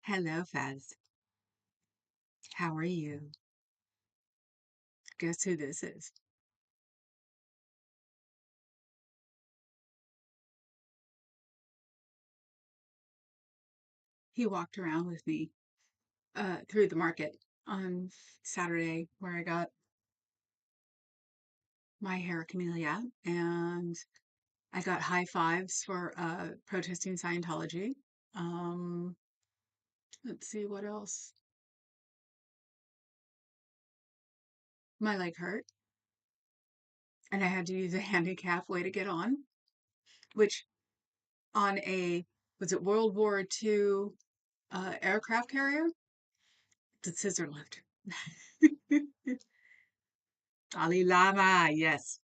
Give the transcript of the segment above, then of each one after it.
Hello, Fez. How are you? Guess who this is? He walked around with me through the market on Saturday where I got my hair camellia and I got high fives for protesting Scientology. Um, let's see what else. My leg hurt and I had to use a handicap way to get on, which on a, was it World War II aircraft carrier? The scissor lift. Ali Lama, yes.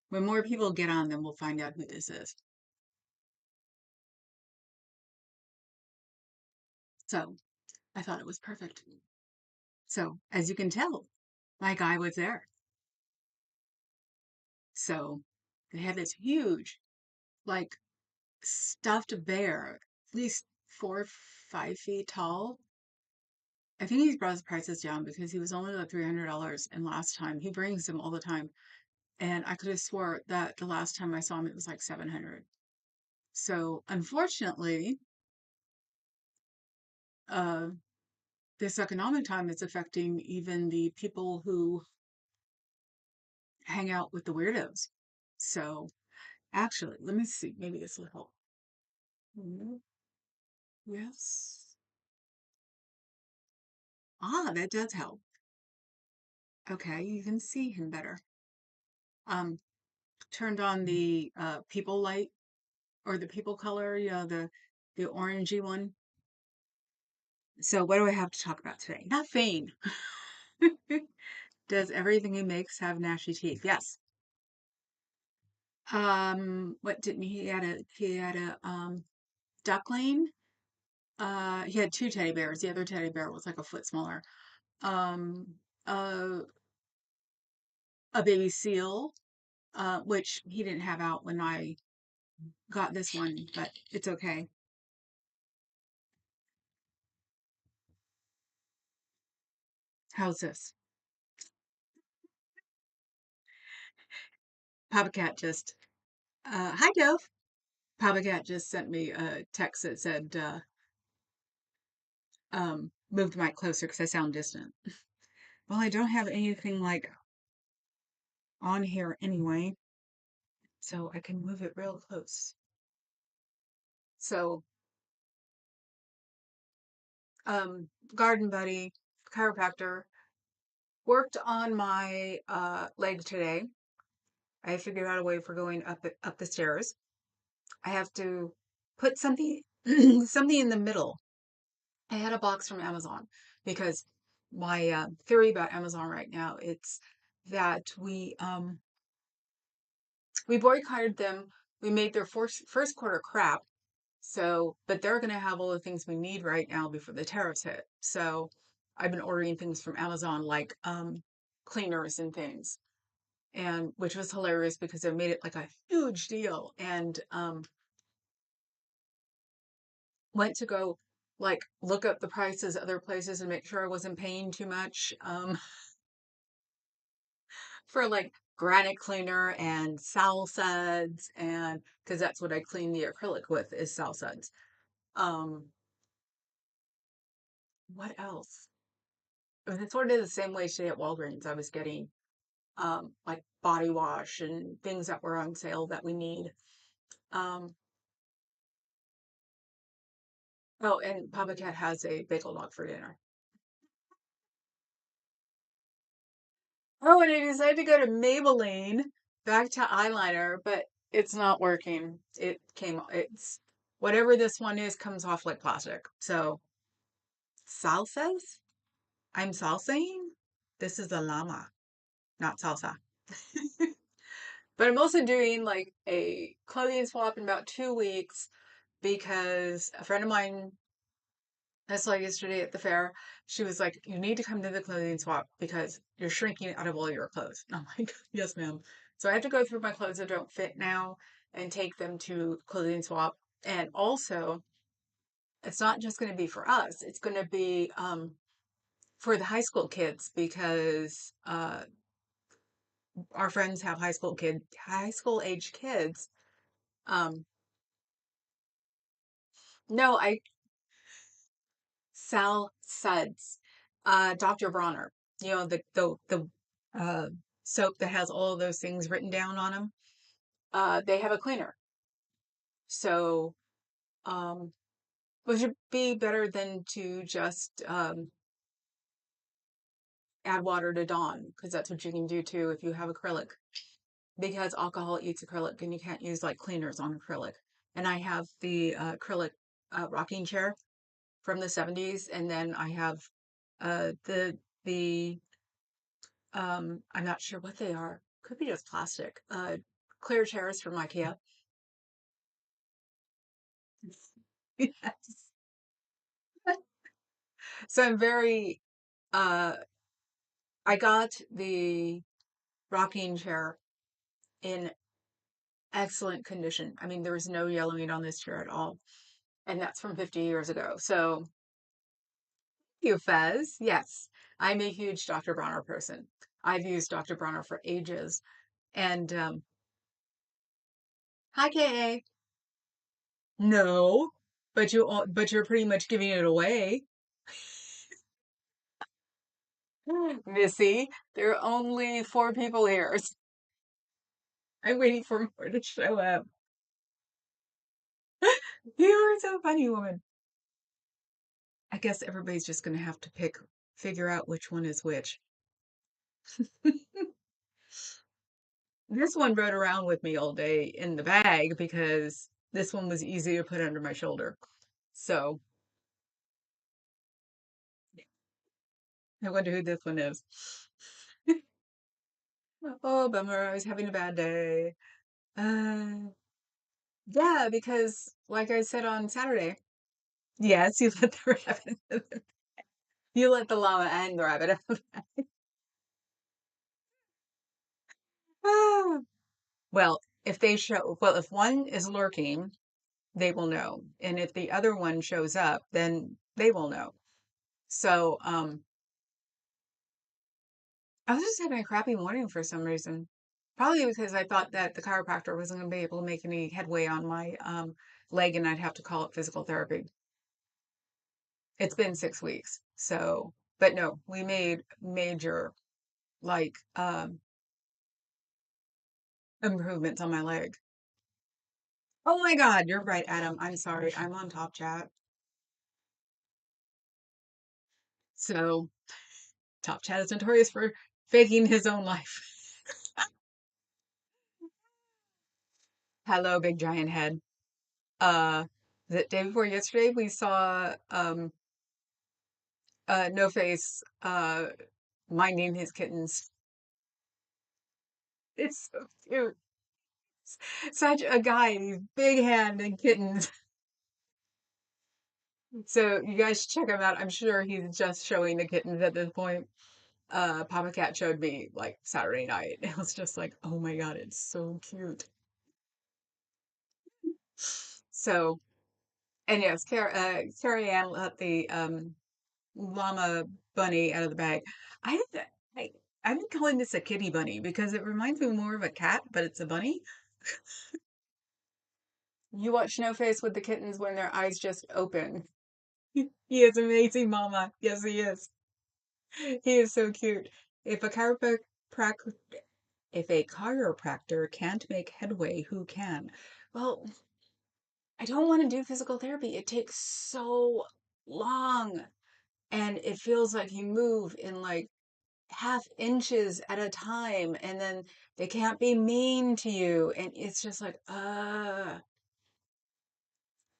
When more people get on, then we'll find out who this is. So I thought it was perfect. So as you can tell, my guy was there. So they had this huge, like stuffed bear, at least 4, 5 feet tall. I think he's brought his prices down because he was only like $300, and last time he brings them all the time, and I could have swore that the last time I saw him it was like 700. So unfortunately, uh, this economic time is affecting even the people who hang out with the weirdos. So actually, let me see. Maybe this will help. Mm, yes. Ah, that does help. Okay, you can see him better. Um, turned on the people light or the people color, the orangey one. So what do I have to talk about today? Nothing. Does everything he makes have gnashy teeth? Yes. What didn't he had a duckling. He had two teddy bears. The other teddy bear was like a foot smaller. Um, uh, a baby seal, which he didn't have out when I got this one, but it's okay. How's this? Papa Cat just, hi Dove. Papa Cat just sent me a text that said, move the mic closer because I sound distant. Well, I don't have anything like on here anyway, so I can move it real close. So, garden buddy, chiropractor, worked on my leg today. I figured out a way for going up the stairs. I have to put something something in the middle. I had a box from Amazon because my theory about Amazon right now it's that we boycotted them. We made their first quarter crap. So, but they're going to have all the things we need right now before the tariffs hit. So, I've been ordering things from Amazon like cleaners and things, and which was hilarious because they made it like a huge deal. And went to go like look up the prices other places and make sure I wasn't paying too much for like granite cleaner and sal suds, and because that's what I clean the acrylic with is sal suds. Um, what else? It was sort of the same way today at Walgreens. I was getting like body wash and things that were on sale that we need. Um, oh, and Papa Cat has a bagel dog for dinner. Oh, and I decided to go to Maybelline back to eyeliner, but it's not working. It's whatever this one is comes off like plastic. So, salsas? I'm salsaing? This is a llama, not salsa. But I'm also doing like a clothing swap in about 2 weeks because a friend of mine I saw yesterday at the fair, she was like, "You need to come to the clothing swap because you're shrinking out of all your clothes." And I'm like, "Yes, ma'am." So I have to go through my clothes that don't fit now and take them to clothing swap. And also, it's not just going to be for us. It's going to be for the high school kids because our friends have high school age kids. Um, no, I Sal Suds, Dr. Bronner. You know the uh, soap that has all of those things written down on them. They have a cleaner, so um, which would be better than to just add water to Dawn because that's what you can do too if you have acrylic. Because alcohol eats acrylic and you can't use like cleaners on acrylic. And I have the acrylic rocking chair from the 70s, and then I have the I'm not sure what they are. Could be just plastic. Clear chairs from IKEA. Yes. So I'm very I got the rocking chair in excellent condition. I mean, there was no yellowing on this chair at all. And that's from 50 years ago. So, you, Fez. Yes, I'm a huge Dr. Bronner person. I've used Dr. Bronner for ages. And, hi, KA. No, but you're pretty much giving it away. Missy, there are only four people here. I'm waiting for more to show up. You are so funny, woman. I guess everybody's just going to have to figure out which one is which. This one rode around with me all day in the bag because this one was easy to put under my shoulder. So I wonder who this one is. Oh, bummer. I was having a bad day. Uh, yeah, because like I said on Saturday, yes, you let the rabbit, you let the llama and the rabbit out. Ah. Well, if one is lurking, they will know. And if the other one shows up, then they will know. So, I was just having a crappy morning for some reason. Probably because I thought that the chiropractor wasn't going to be able to make any headway on my leg and I'd have to call it physical therapy. It's been 6 weeks. So, but no, we made major like improvements on my leg. Oh my God, you're right, Adam. I'm sorry. I'm on Top Chat. So, Top Chat is notorious for faking his own life. Hello, big giant head. The day before yesterday, we saw No Face minding his kittens. It's so cute. Such a guy, these big hand and kittens. So you guys check him out. I'm sure he's just showing the kittens at this point. Papa Cat showed me like Saturday night. It was just like, oh my God, it's so cute. So, and yes, Carrie Ann let the llama bunny out of the bag. I, I, I've been calling this a kitty bunny because it reminds me more of a cat, but it's a bunny. You watch No Face with the kittens when their eyes just open. He is amazing, Mama. Yes, he is. He is so cute. If a chiropractor, if a chiropractor can't make headway, who can? Well, I don't want to do physical therapy. It takes so long, and it feels like you move in like half inches at a time, and then they can't be mean to you, and it's just like,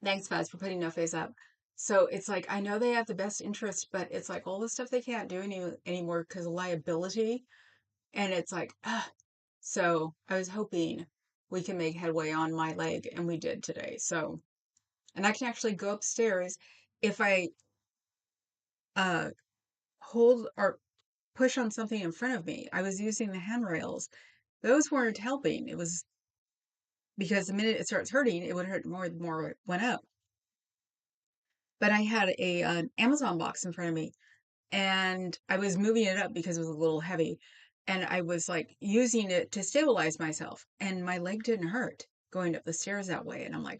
thanks, Faz, for putting No Face up. So it's like I know they have the best interest, but it's like all the stuff they can't do anymore because of liability, and it's like, so I was hoping we can make headway on my leg, and we did today. So, and I can actually go upstairs if I uh hold or push on something in front of me. I was using the handrails. Those weren't helping. It was because the minute it starts hurting, it would hurt more the more it went up. but I had an Amazon box in front of me and I was moving it up because it was a little heavy. And I was like using it to stabilize myself. And my leg didn't hurt going up the stairs that way. And I'm like,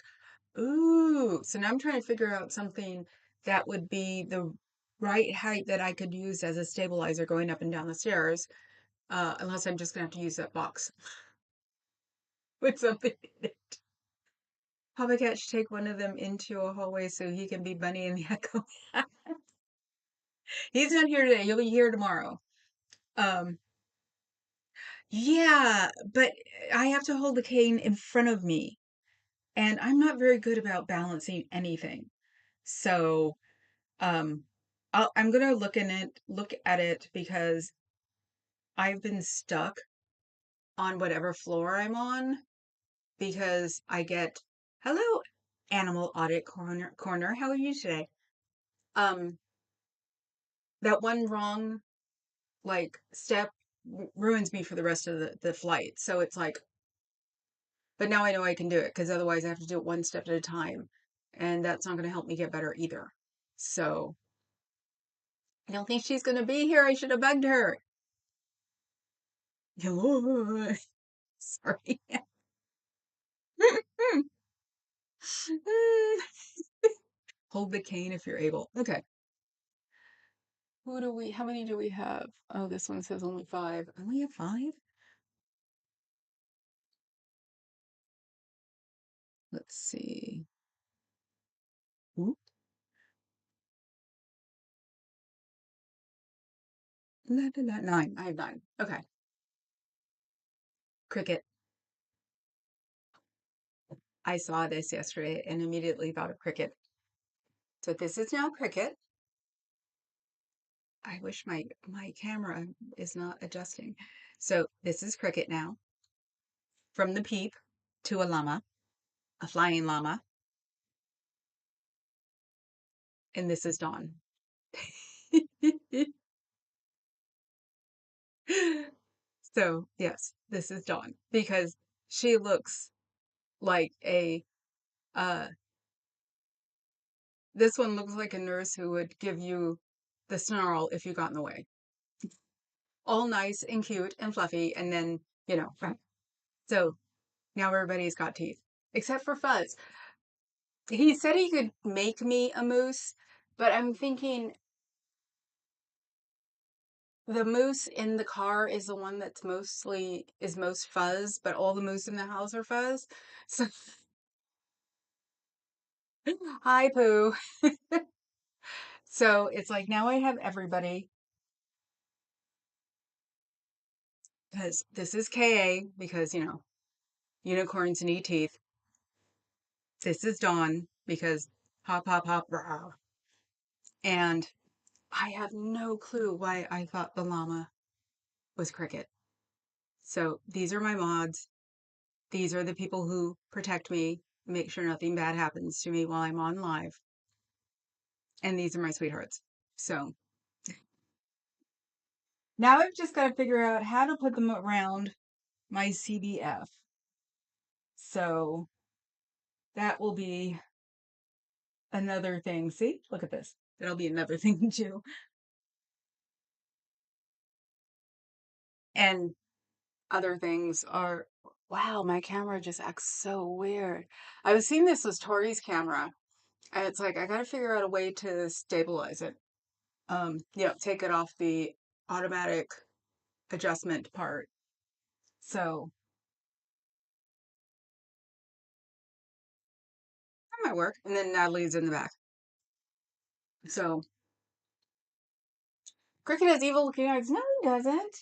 ooh. So now I'm trying to figure out something that would be the right height that I could use as a stabilizer going up and down the stairs. Unless I'm just gonna have to use that box with something in it. Papa Cat should take one of them into a hallway so he can be Bunny in the Echo. He's not here today. He'll be here tomorrow. Um, yeah, but I have to hold the cane in front of me, and I'm not very good about balancing anything. So, um, I'm gonna look at it because I've been stuck on whatever floor I'm on because I get, hello, Animal Audit Corner. How are you today? Um, that one wrong like step ruins me for the rest of the flight. So it's like, but now I know I can do it because otherwise I have to do it one step at a time. And that's not going to help me get better either. So I don't think she's going to be here. I should have bugged her. Sorry. Hold the cane if you're able. Okay. How many do we have? Oh, this one says only five. I only have five? Let's see. Oop. La, la, la. Nine. I have nine. Okay. Cricket. I saw this yesterday and immediately thought of cricket. So this is now cricket. I wish my camera is not adjusting. So this is cricket now. From the peep to a llama, a flying llama, and this is Dawn. So yes, this is Dawn because she looks like a uh this one looks like a nurse who would give you the snarl if you got in the way. All nice and cute and fluffy, and then, right. So now everybody's got teeth, except for Fuzz. He said he could make me a moose, but I'm thinking the moose in the car is the one that's most fuzz, but all the moose in the house are fuzz. So, hi, Pooh. So it's like now I have everybody because this is KA because, unicorns need teeth. This is Dawn because hop, hop, hop, rah. And I have no clue why I thought the llama was cricket. So these are my mods. These are the people who protect me, make sure nothing bad happens to me while I'm on live. And these are my sweethearts. So now I've just got to figure out how to put them around my CBF. So that will be another thing. See, look at this. That'll be another thing too. And other things are, wow, my camera just acts so weird. I was seeing this was Tori's camera, and it's like I got to figure out a way to stabilize it. Take it off the automatic adjustment part. So that might work. And then Natalie's in the back. So Cricket has evil looking eyes. No, he doesn't.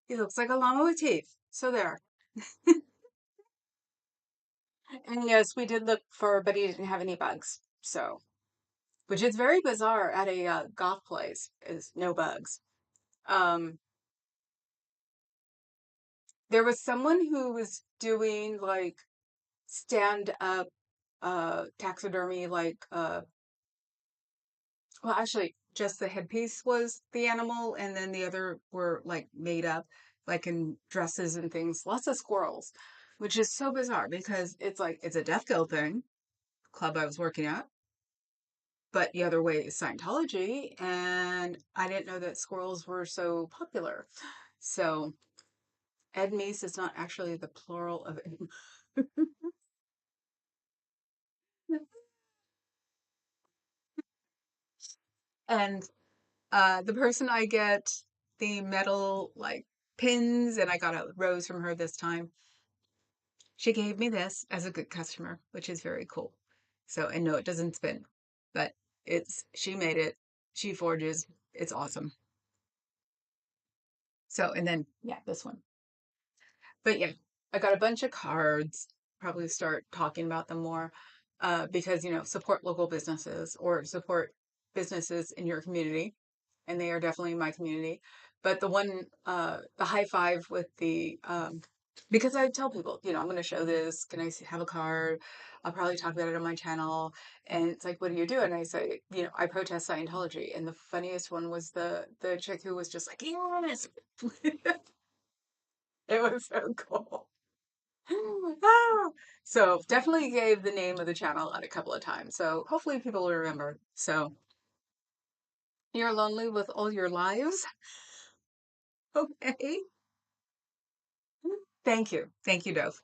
He looks like a llama with teeth. So there. And yes, we did look for, but he didn't have any bugs. So, which is very bizarre at a goth place, is no bugs. Um, there was someone who was doing like stand up taxidermy, like well, actually, just the headpiece was the animal, and then the other were like made up, like in dresses and things. Lots of squirrels, which is so bizarre because it's like it's a death guild thing, club I was working at, but the other way is Scientology, and I didn't know that squirrels were so popular. So Ed Meese is not actually the plural of Ed. And the person I get the metal like pins, and I got a rose from her this time. She gave me this as a good customer, which is very cool. So, and no, it doesn't spin, but she made it. She forges. It's awesome. So, and then, yeah, this one. But yeah, I got a bunch of cards. Probably start talking about them more because, support local businesses or support businesses in your community. And they are definitely my community. But the high five with because I tell people, I'm going to show this. Can I have a card? I'll probably talk about it on my channel. And it's like, what do you do? And I say, I protest Scientology. And the funniest one was the chick who was just like, yes. It was so cool. Ah. So definitely gave the name of the channel out a couple of times. So hopefully people will remember. So you're lonely with all your lives. Okay. Thank you. Thank you, Dove.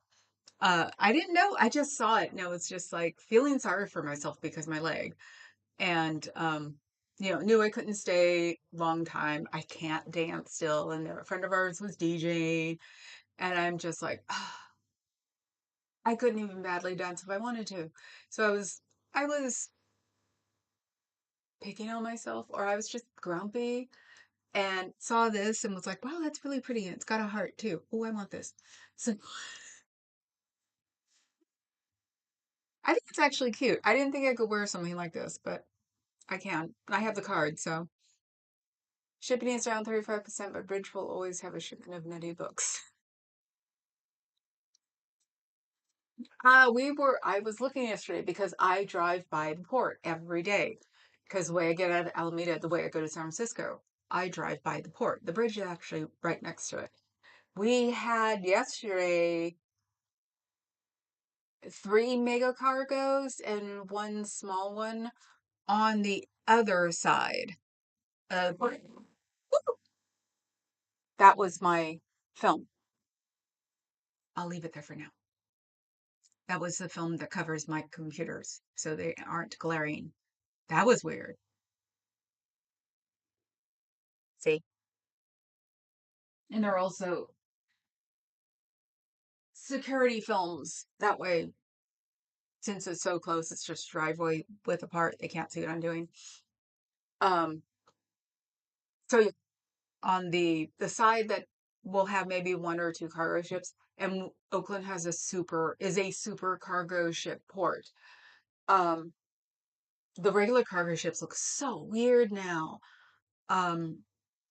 I didn't know. I just saw it and I was just like feeling sorry for myself because my leg. And knew I couldn't stay long time. I can't dance still. And a friend of ours was DJing. And I'm just like, I couldn't even badly dance if I wanted to. So I was picking on myself, or I was just grumpy and saw this and was like, wow, that's really pretty. And it's got a heart too. Oh, I want this. So I think it's actually cute. I didn't think I could wear something like this, but I can. I have the card, so shipping is down 35%, but Bridge will always have a shipment of nutty books. I was looking yesterday because I drive by the port every day. Because the way I get out of Alameda, the way I go to San Francisco, I drive by the port. The bridge is actually right next to it. We had yesterday three mega cargos and one small one on the other side. But that was my film. I'll leave it there for now. That was the film that covers my computers, so they aren't glaring. That was weird. See? And they're also security films. That way, since it's so close, it's just driveway width apart. They can't see what I'm doing. Um, so on the side that will have maybe one or two cargo ships, and Oakland is a super cargo ship port. Um, the regular cargo ships look so weird now. Um,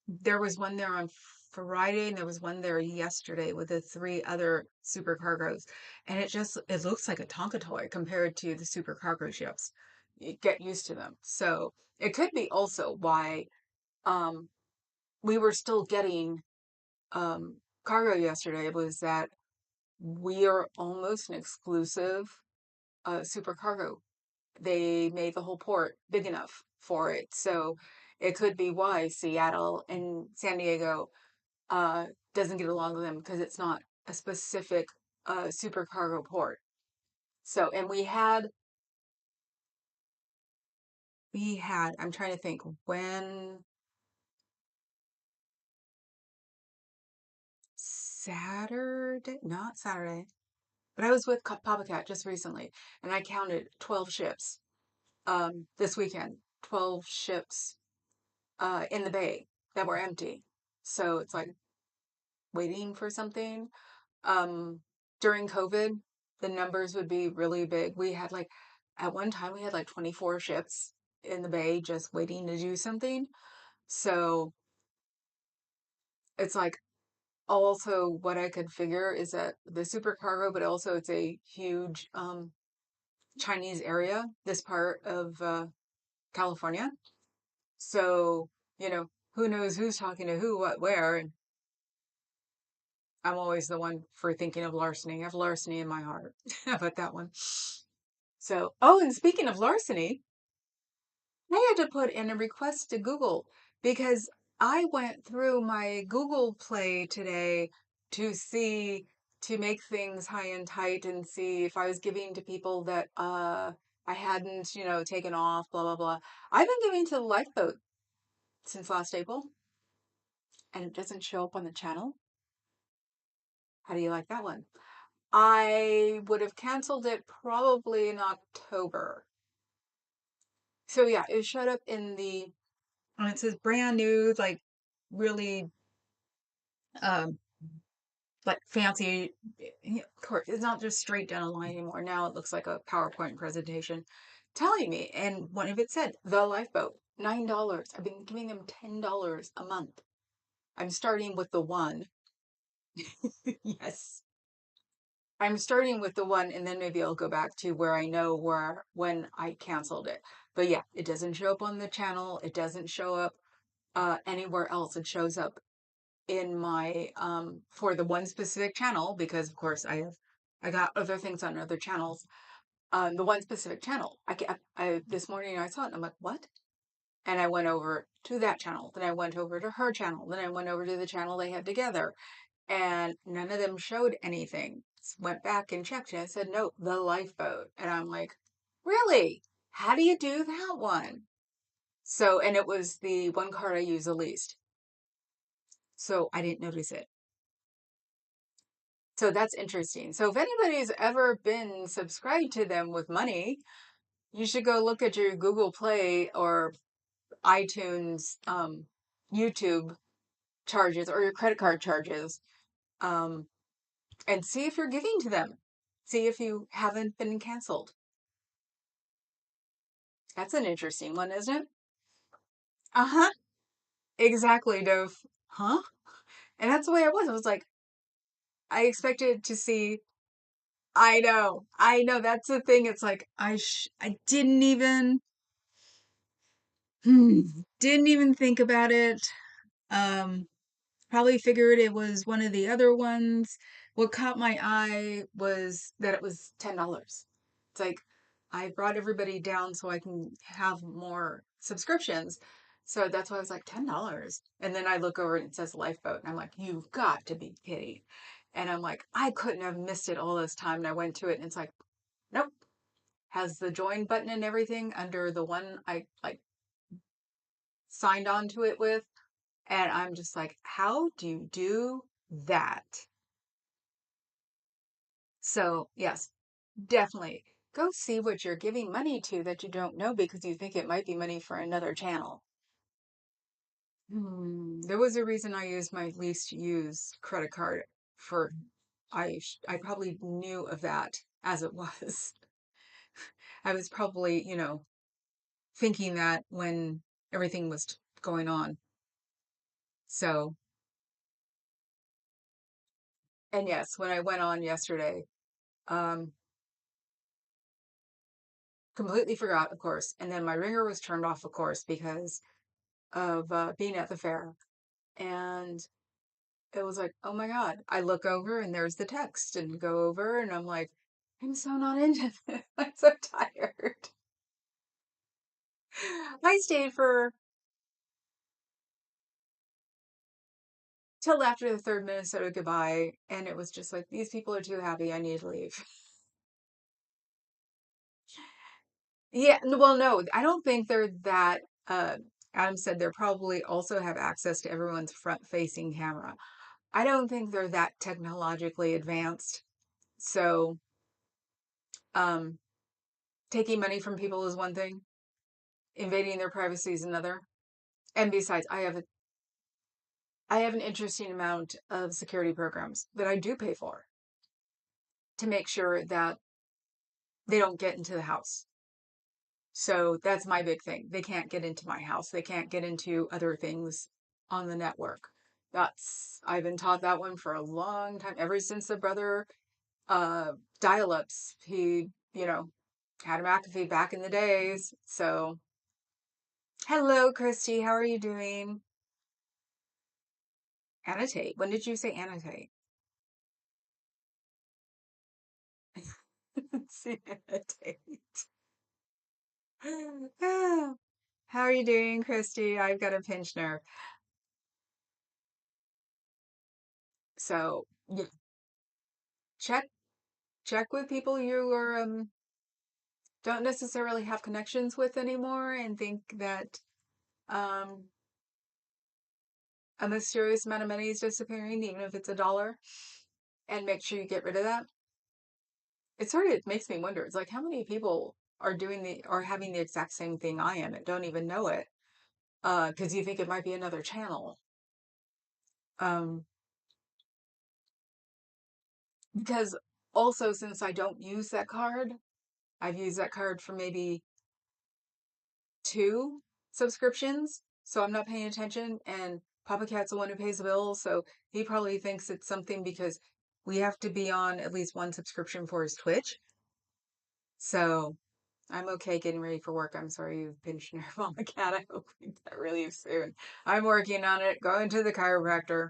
there was one there on Friday, and there was one there yesterday with the three other super cargos, and it looks like a Tonka toy compared to the super cargo ships. You get used to them, so it could be also why um, we were still getting cargo yesterday was that we are almost an exclusive super cargo. They made the whole port big enough for it. So it could be why Seattle and San Diego uh, doesn't get along with them because it's not a specific super cargo port. So, and I'm trying to think when Saturday, not Saturday, but I was with Papa Cat just recently and I counted 12 ships this weekend, 12 ships in the bay that were empty. So it's like waiting for something. Um, During COVID, the numbers would be really big. At one time, we had like 24 ships in the bay just waiting to do something. So it's like also what I could figure is that the supercargo, but also it's a huge Chinese area, this part of California. So, who knows who's talking to who, what, where. And I'm always the one for thinking of larceny. I have larceny in my heart. How about that one? So, oh, and speaking of larceny, I had to put in a request to Google because I went through my Google Play today to see to make things high and tight and see if I was giving to people that I hadn't, taken off, blah blah blah. I've been giving to the lifeboat since last April and it doesn't show up on the channel. How do you like that one? I would have canceled it probably in October. So yeah, it showed up and it says brand new, like really um like fancy. Of course, it's not just straight down a line anymore. Now it looks like a PowerPoint presentation telling me. And one of it said, the lifeboat, $9. I've been giving them $10 a month. I'm starting with the one. Yes. I'm starting with the one, and then maybe I'll go back to where I know where when I canceled it. But yeah, it doesn't show up on the channel. It doesn't show up anywhere else. It shows up in my for the one specific channel because of course I got other things on other channels. The one specific channel. I this morning I saw it and I'm like, what? And I went over to that channel. Then I went over to her channel. Then I went over to the channel they had together. And none of them showed anything. Went back and checked and I said, no, the lifeboat. And I'm like, really? How do you do that one? So, and it was the one card I use the least. So I didn't notice it. So that's interesting. So if anybody's ever been subscribed to them with money, you should go look at your Google Play or iTunes, YouTube charges or your credit card charges, um, and see if you're giving to them. See if you haven't been canceled. That's an interesting one, isn't it? Uh-huh. Exactly, Dove. Huh? And that's the way I was. I was like, I expected to see. I know. I know. That's the thing. It's like I didn't even Hmm. Didn't even think about it. Um, Probably figured it was one of the other ones. What caught my eye was that it was $10. It's like I brought everybody down so I can have more subscriptions. So that's why I was like $10. And then I look over and it says lifeboat and I'm like, you've got to be kidding. And I'm like, I couldn't have missed it all this time. And I went to it and it's like, nope. Has the join button and everything under the one I like signed on to it with. And I'm just like, how do you do that? So, yes, definitely go see what you're giving money to that you don't know because you think it might be money for another channel. There was a reason I used my least used credit card for I probably knew of that as it was. I was probably, thinking that when everything was going on. So, and yes, when I went on yesterday, um, completely forgot, of course. And then my ringer was turned off, of course, because of being at the fair. And it was like, oh my God. I look over and there's the text and go over and I'm like, I'm so not into this. I'm so tired. I stayed for till after the third Minnesota goodbye. And it was just like, these people are too happy. I need to leave. Yeah. Well, no, I don't think they're that. Adam said they probably also have access to everyone's front facing camera. I don't think they're that technologically advanced. So, um, taking money from people is one thing, invading their privacy is another. And besides, I have an interesting amount of security programs that I do pay for to make sure that they don't get into the house. So that's my big thing. They can't get into my house. They can't get into other things on the network. I've been taught that one for a long time, ever since the brother uh dial-ups. He, had a McAfee back in the days. So, hello, Christy. How are you doing? Annotate. When did you say annotate? Sanitate. How are you doing, Christy? I've got a pinched nerve. So yeah, check check with people you are don't necessarily have connections with anymore and think that um a mysterious amount of money is disappearing, even if it's $1, and make sure you get rid of that. It makes me wonder. It's like how many people are having the exact same thing I am and don't even know it. Because you think it might be another channel. Um, because also since I don't use that card, I've used that card for maybe 2 subscriptions, so I'm not paying attention. And Papa Cat's the one who pays the bill, so he probably thinks it's something because we have to be on at least one subscription for his Twitch. So I'm okay getting ready for work. I'm sorry you've pinched your nerve, Mama Cat. I hope we get relief soon. I'm working on it, going to the chiropractor.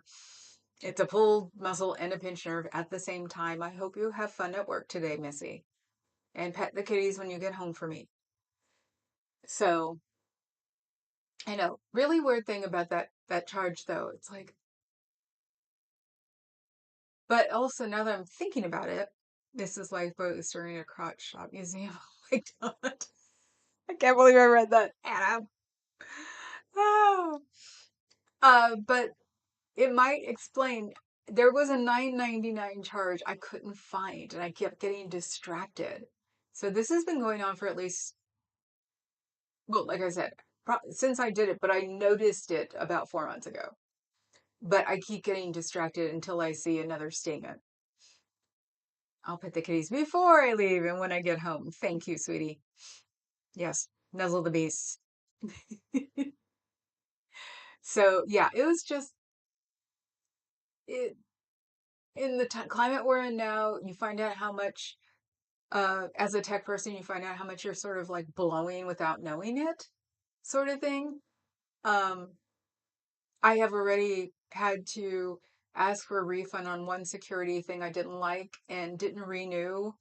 It's a pulled muscle and a pinched nerve at the same time. I hope you have fun at work today, Missy. And pet the kitties when you get home for me. So I know. Really weird thing about that charge though. It's like, but also now that I'm thinking about it, this is Lifeboat is starting a crotch shop museum. Oh my god. I can't believe I read that. Adam. Oh. But it might explain there was a $9.99 charge I couldn't find and I kept getting distracted. So this has been going on for at least, well, like I said, since I did it, but I noticed it about 4 months ago. But I keep getting distracted until I see another statement. I'll pet the kitties before I leave and when I get home. Thank you, sweetie. Yes, nuzzle the beasts. So yeah, it was just it in the climate we're in now. You find out how much, as a tech person, you find out how much you're sort of like blowing without knowing it, sort of thing. Um, I have already had to ask for a refund on one security thing I didn't like and didn't renew.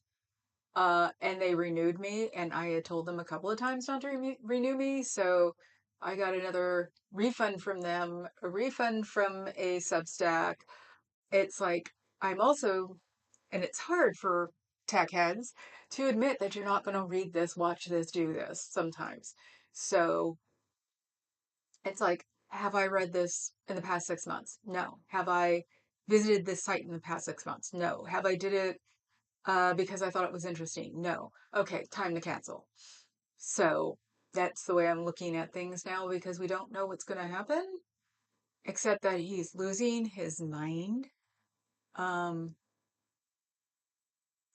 And they renewed me, and I had told them a couple of times not to renew me. So I got another refund from them, a refund from a Substack. It's like, I'm also, and it's hard for tech heads to admit that you're not going to read this, watch this, do this sometimes. So it's like, have I read this in the past 6 months? No. Have I visited this site in the past 6 months? No. Have I did it because I thought it was interesting? No. Okay, time to cancel. So that's the way I'm looking at things now because we don't know what's going to happen, except that he's losing his mind. Um,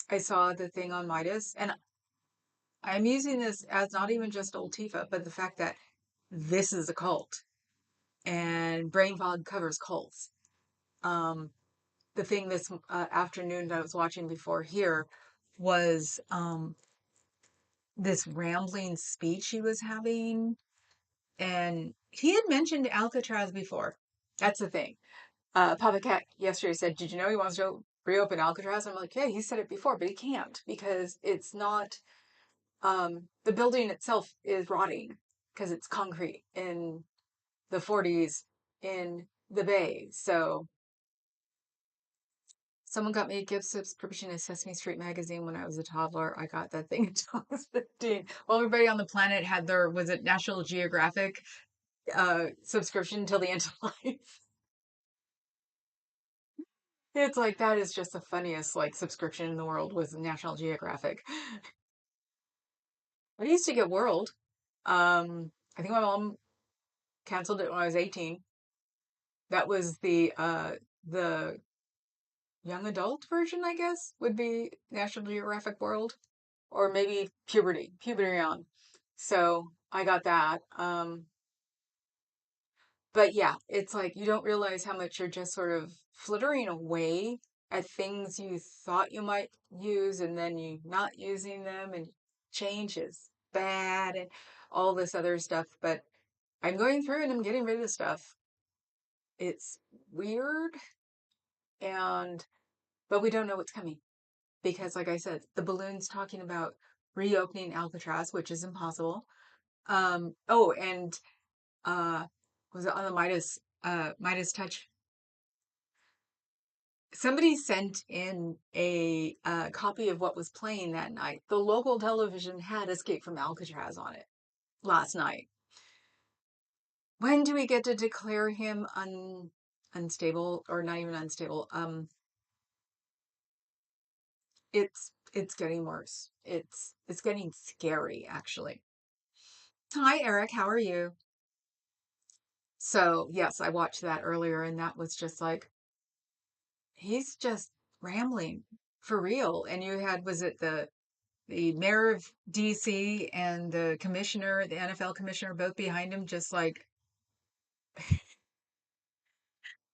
I saw the thing on Midas, and I'm using this as not even just old Tifa, but the fact that this is a cult and brain fog covers cults. Um, the thing this afternoon that I was watching before here was this rambling speech he was having. And he had mentioned Alcatraz before. That's the thing. Papa Cat yesterday said, "Did you know he wants to reopen Alcatraz?" I'm like, "Yeah, he said it before, but he can't because it's not. The building itself is rotting because it's concrete in the 40s in the Bay. So someone got me a gift subscription to Sesame Street magazine when I was a toddler. I got that thing until I was 15. Well, everybody on the planet had their, was it National Geographic subscription till the end of life. It's like that is just the funniest like subscription in the world was National Geographic. I used to get World. I think my mom canceled it when I was 18. That was the young adult version, I guess, would be National Geographic World. Or maybe puberty on. So I got that. But yeah, it's like you don't realize how much you're just sort of flittering away at things you thought you might use and then you not using them and change is bad and all this other stuff. But I'm going through and I'm getting rid of stuff. It's weird and but we don't know what's coming. because, like I said, the balloon's talking about reopening Alcatraz, which is impossible. Oh, and uh, was it on the Midas touch? Somebody sent in a copy of what was playing that night. The local television had Escape from Alcatraz on it last night. When do we get to declare him unstable, or not even unstable? It's getting worse. It's getting scary, actually. Hi, Eric. How are you? So, yes, I watched that earlier, and that was just like, he's just rambling for real. And you had, was it the mayor of DC and the commissioner, the NFL commissioner, both behind him, just like,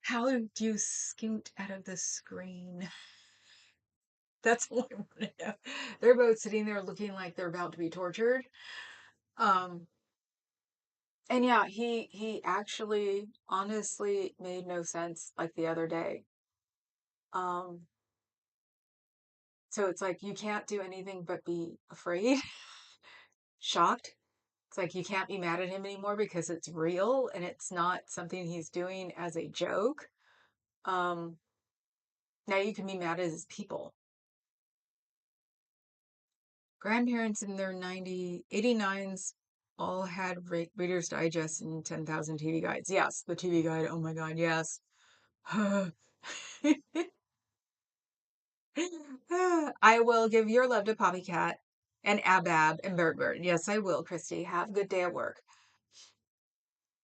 how do you scoot out of the screen? That's what I want to know. They're both sitting there looking like they're about to be tortured. Um, and yeah, he actually honestly made no sense like the other day. Um, so it's like you can't do anything but be afraid, shocked. It's like you can't be mad at him anymore because it's real and it's not something he's doing as a joke. Um, Now you can be mad at his people. Grandparents in their 89s all had Reader's Digest and 10,000 TV guides. Yes, the TV guide. Oh my God, yes. I will give your love to Poppy Cat and Abab and Bird Bird. Yes, I will, Christy. Have a good day at work.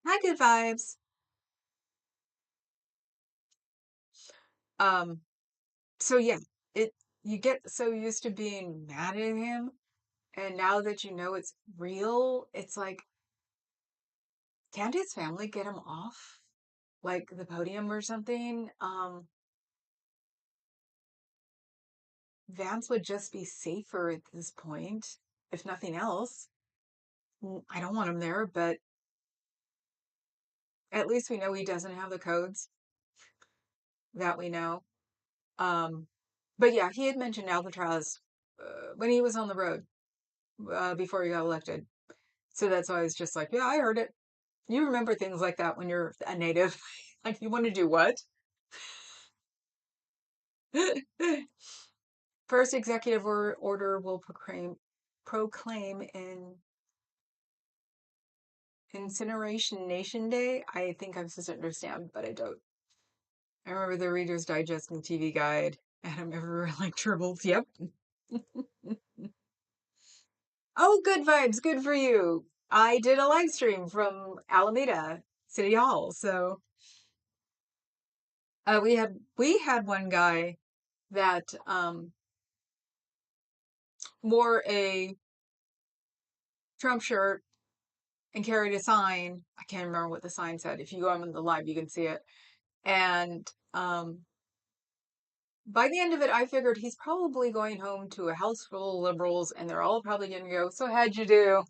Hi, good vibes. Um, so yeah, it you get so used to being mad at him, and now that you know it's real, it's like, can't his family get him off like the podium or something? Vance would just be safer at this point, if nothing else. I don't want him there, but at least we know he doesn't have the codes that we know. Um, but yeah, he had mentioned Alcatraz when he was on the road before he got elected. So that's why I was just like, yeah, I heard it. You remember things like that when you're a native. Like, you want to do what? First executive order will proclaim in Incineration Nation Day. I think I'm supposed to understand, but I don't. I remember the Reader's Digest and TV Guide. Adam everywhere like tribbles. Yep. Oh, good vibes. Good for you. I did a live stream from Alameda City Hall. So we had one guy that wore a Trump shirt and carried a sign. I can't remember what the sign said. If you go on the live, you can see it. And by the end of it, I figured he's probably going home to a house full of liberals, and they're all probably going to go, "So how'd you do?"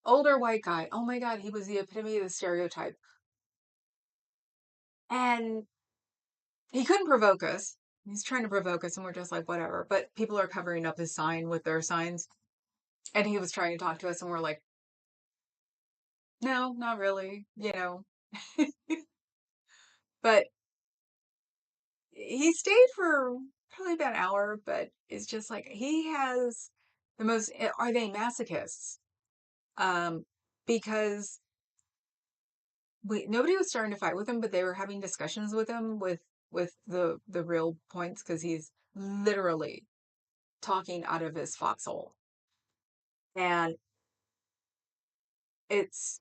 Older white guy. Oh my God, he was the epitome of the stereotype. And he couldn't provoke us. He's trying to provoke us, and we're just like, whatever. But people are covering up his sign with their signs. And he was trying to talk to us, and we're like, no, not really, you know. But he stayed for probably about an hour, but it's just like he has the most. Are they masochists? Um, because nobody was starting to fight with him, but they were having discussions with him with the real points because he's literally talking out of his foxhole, and it's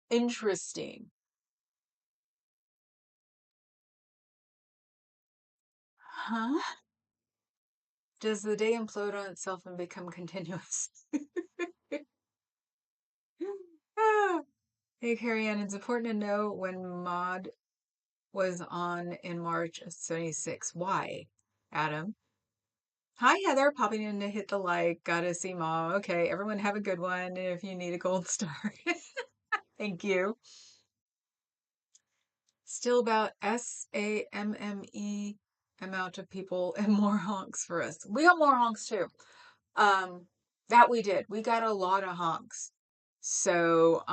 interesting. Huh? Does the day implode on itself and become continuous? Ah. Hey, Carrie Ann, it's important to know when Maud was on in March of 76. Why, Adam? Hi, Heather, popping in to hit the like. Gotta see Mom. Okay, everyone have a good one. If you need a gold star, thank you. Still about SAMME amount of people and more honks for us. We got more honks too. Um, that we did. We got a lot of honks. So,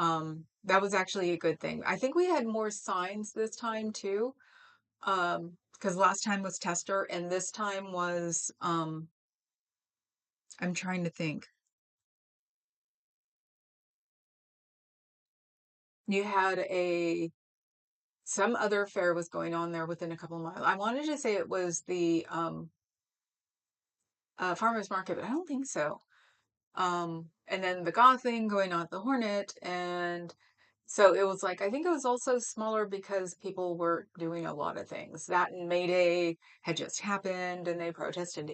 that was actually a good thing. I think we had more signs this time too. Because last time was tester and this time was, I'm trying to think. You had some other fair was going on there within a couple of miles. I wanted to say it was the, farmer's market, but I don't think so. And then the goth thing going on at the Hornet, and so it was like I think it was also smaller because people were doing a lot of things. That and May Day had just happened, and they protested,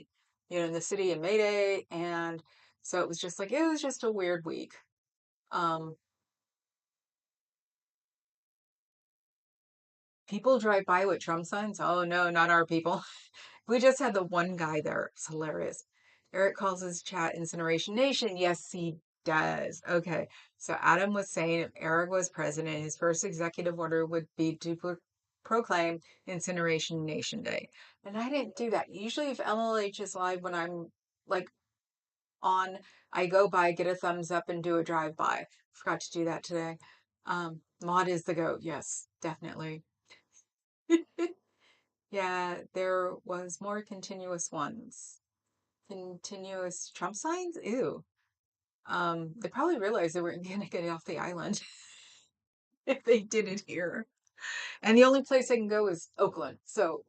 in the city in May Day, and so it was just like it was just a weird week. Um, People drive by with Trump signs. Oh no, not our people. We just had the one guy there. It's hilarious. Eric calls his chat Incineration Nation. Yes, he does. Okay. So Adam was saying if Eric was president, his first executive order would be to proclaim Incineration Nation Day. And I didn't do that. Usually, if MLH is live when I'm like on, I go by, get a thumbs up, and do a drive by. Forgot to do that today. Maud is the goat. Yes, definitely. Yeah, there was more continuous ones. Continuous Trump signs? Ew. They probably realized they weren't gonna get off the island if they did it here. And the only place they can go is Oakland. So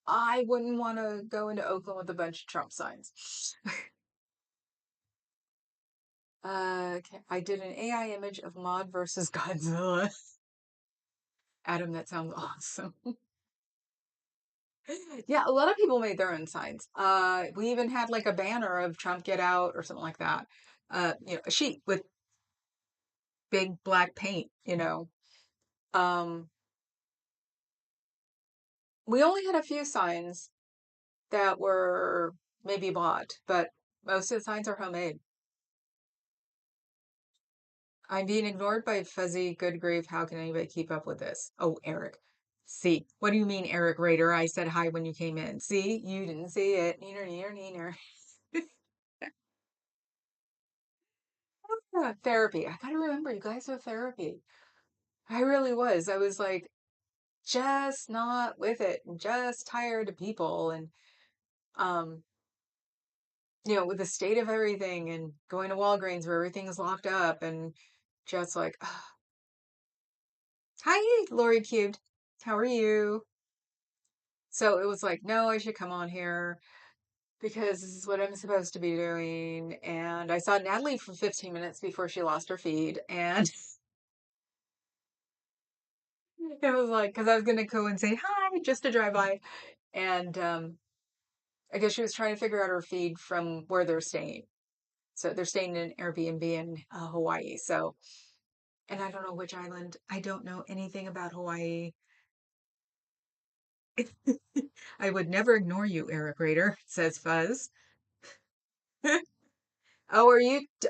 I wouldn't want to go into Oakland with a bunch of Trump signs. Okay. I did an AI image of Maud versus Godzilla. Adam, that sounds awesome. Yeah, a lot of people made their own signs. We even had like a banner of Trump get out or something like that. A sheet with big black paint. Um, we only had a few signs that were maybe bought, but most of the signs are homemade. I'm being ignored by Fuzzy Good Grief. How can anybody keep up with this? Oh, Eric. See, what do you mean, Eric Rader? I said hi when you came in. See, you didn't see it. Neener, neener, neener. Yeah, therapy. I gotta remember, you guys are therapy. I really was. I was like, just not with it, and just tired of people, and um, with the state of everything, and going to Walgreens where everything's locked up, and just like, hi, Lori Cubed. How are you? So it was like, no, I should come on here because this is what I'm supposed to be doing. And I saw Natalie for 15 minutes before she lost her feed. And it was like, because I was going to go and say hi just to drive by. And I guess she was trying to figure out her feed from where they're staying. So they're staying in an Airbnb in Hawaii. So, and I don't know which island. I don't know anything about Hawaii. I would never ignore you, Eric Rader, says Fuzz. Oh,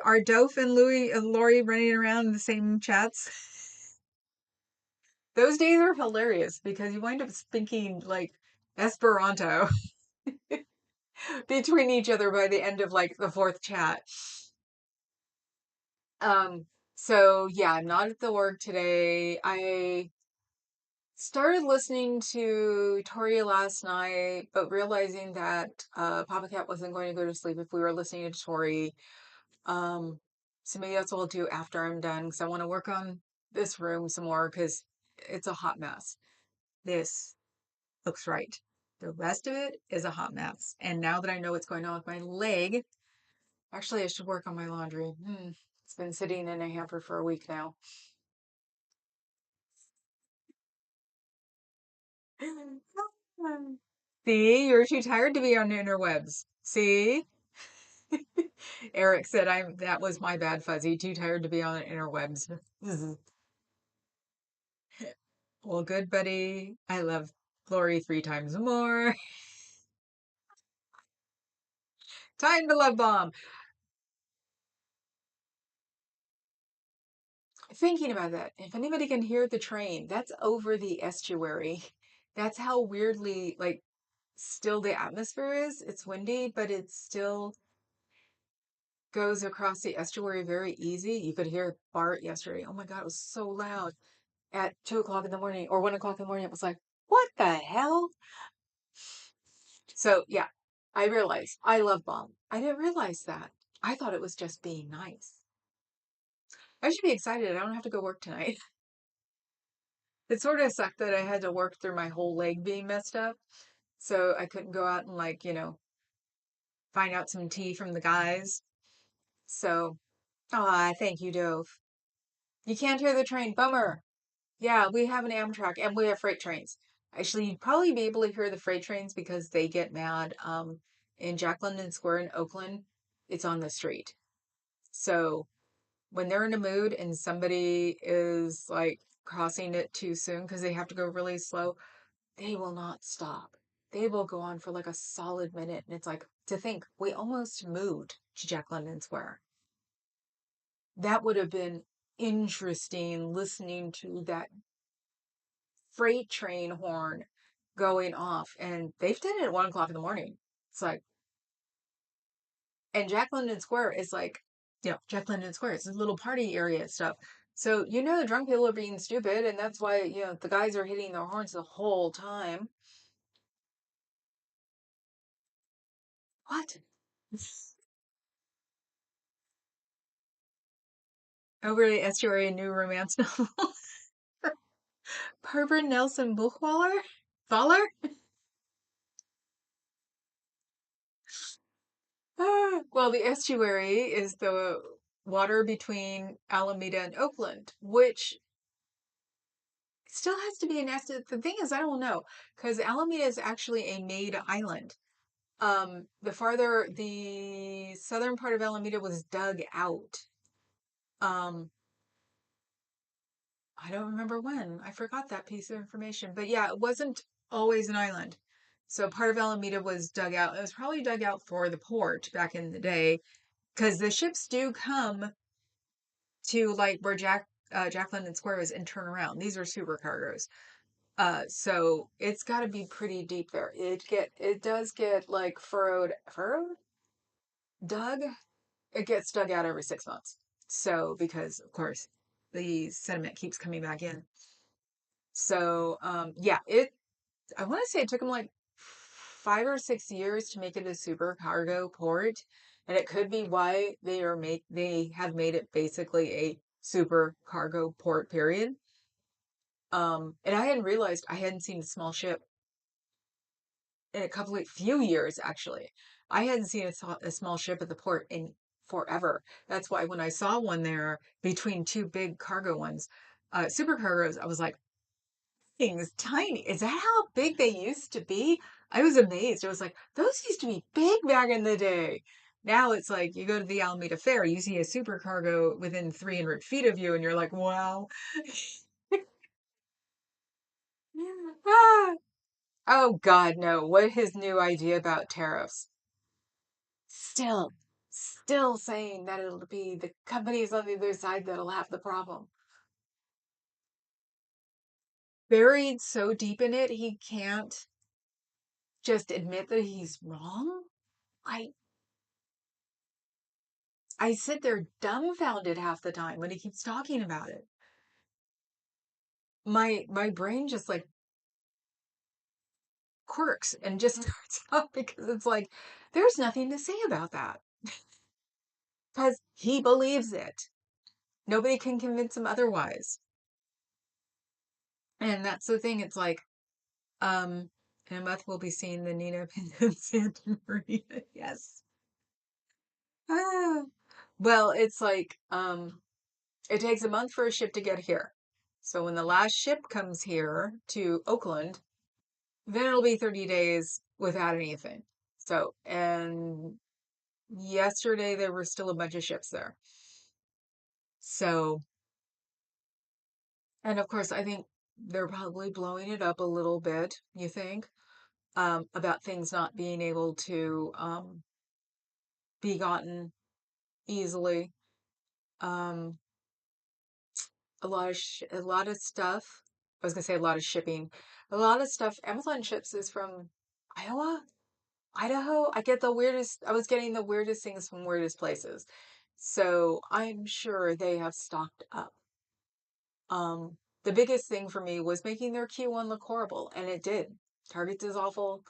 are Doph and Louie and Lori running around in the same chats? Those days are hilarious because you wind up speaking like Esperanto between each other by the end of like the fourth chat. Um, so yeah, I'm not at the org today. I started listening to Tori last night, but realizing that Papa Cat wasn't going to go to sleep if we were listening to Tori. Um, so maybe that's what I'll do after I'm done because I want to work on this room some more because it's a hot mess. This looks right. The rest of it is a hot mess. And now that I know what's going on with my leg, actually, I should work on my laundry. It's been sitting in a hamper for a week now. See, you're too tired to be on the interwebs. See? Eric said that was my bad, Fuzzy. Too tired to be on the interwebs. Well, good buddy. I love Glory three times more. Time to love bomb. Thinking about that, if anybody can hear the train, that's over the estuary. That's how weirdly like still the atmosphere is. It's windy, but it still goes across the estuary very easy. You could hear Bart yesterday. Oh my God, it was so loud at 2 o'clock in the morning or 1 o'clock in the morning. It was like, what the hell? So yeah, I realized I love bomb. I didn't realize that. I thought it was just being nice. I should be excited. I don't have to go work tonight. It sort of sucked that I had to work through my whole leg being messed up. So I couldn't go out and like, find out some tea from the guys. So, thank you, Dove. You can't hear the train. Bummer. Yeah, we have an Amtrak and we have freight trains. Actually, you'd probably be able to hear the freight trains because they get mad. In Jack London Square in Oakland, it's on the street. So when they're in a mood and somebody is like crossing it too soon because they have to go really slow, they will not stop. They will go on for like a solid minute. And it's like, to think, we almost moved to Jack London Square. That would have been interesting listening to that freight train horn going off. And they've done it at 1 o'clock in the morning. It's like, and Jack London Square is like, Jack London Square, it's a little party area stuff. So, the drunk people are being stupid. And that's why, the guys are hitting their horns the whole time. What? Over the estuary, a new romance novel. Barbara Nelson Buchwaller? Faller? Well, the estuary is the water between Alameda and Oakland, which still has to be an estimate. The thing is, I don't know, because Alameda is actually a made island. The southern part of Alameda was dug out. Um, I don't remember when. I forgot that piece of information. But yeah, it wasn't always an island. So part of Alameda was dug out. It was probably dug out for the port back in the day, because the ships do come to like where Jack London Square is and turn around. These are supercargos. So it's got to be pretty deep there. It does get like furrowed, dug. It gets dug out every 6 months. So because of course the sediment keeps coming back in. So yeah, I want to say it took them like 5 or 6 years to make it a supercargo port, and it could be why they have made it basically a supercargo port. Period. And I hadn't realized I hadn't seen a small ship in few years actually. I hadn't seen a small ship at the port in forever. That's why when I saw one there between two big cargo ones, supercargos, I was like, thing's tiny. Is that how big they used to be? I was amazed. I was like, those used to be big back in the day. Now it's like you go to the Alameda Fair, you see a supercargo within 300 feet of you, and you're like, wow. Ah. Oh God, no. What his new idea about tariffs? Still, still saying that it'll be the companies on the other side that'll have the problem. Buried so deep in it, he can't just admit that he's wrong. I I sit there dumbfounded half the time when he keeps talking about it. My brain just like quirks and just starts up because it's like there's nothing to say about that because he believes it. Nobody can convince him otherwise. And that's the thing. It's like, in a month we'll be seeing the Nina Pinto Santa Maria. Yes. Ah. Well, it's like, it takes a month for a ship to get here. So when the last ship comes here to Oakland, then it'll be 30 days without anything. So, and yesterday there were still a bunch of ships there. So, and of course, I think they're probably blowing it up a little bit, you think, about things not being able to be gotten easily. Um, a lot of stuff. I was gonna say a lot of shipping. A lot of stuff Amazon ships is from Iowa, Idaho. I get the weirdest. I was getting the weirdest things from weirdest places. So I'm sure they have stocked up. The biggest thing for me was making their Q1 look horrible, and it did. Target's is awful.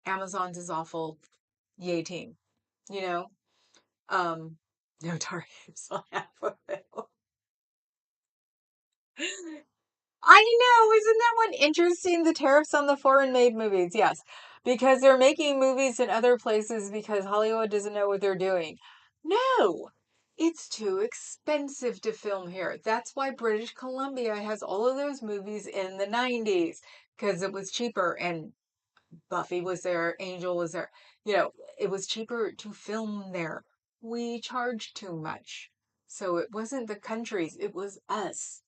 Amazon's is awful. Yay team. You know? No Target's on half of it. I know, isn't that one interesting? The tariffs on the foreign made movies, yes. Because they're making movies in other places because Hollywood doesn't know what they're doing. No, it's too expensive to film here. That's why British Columbia has all of those movies in the 90s because it was cheaper and Buffy was there, Angel was there. It was cheaper to film there. We charged too much. So it wasn't the countries, it was us.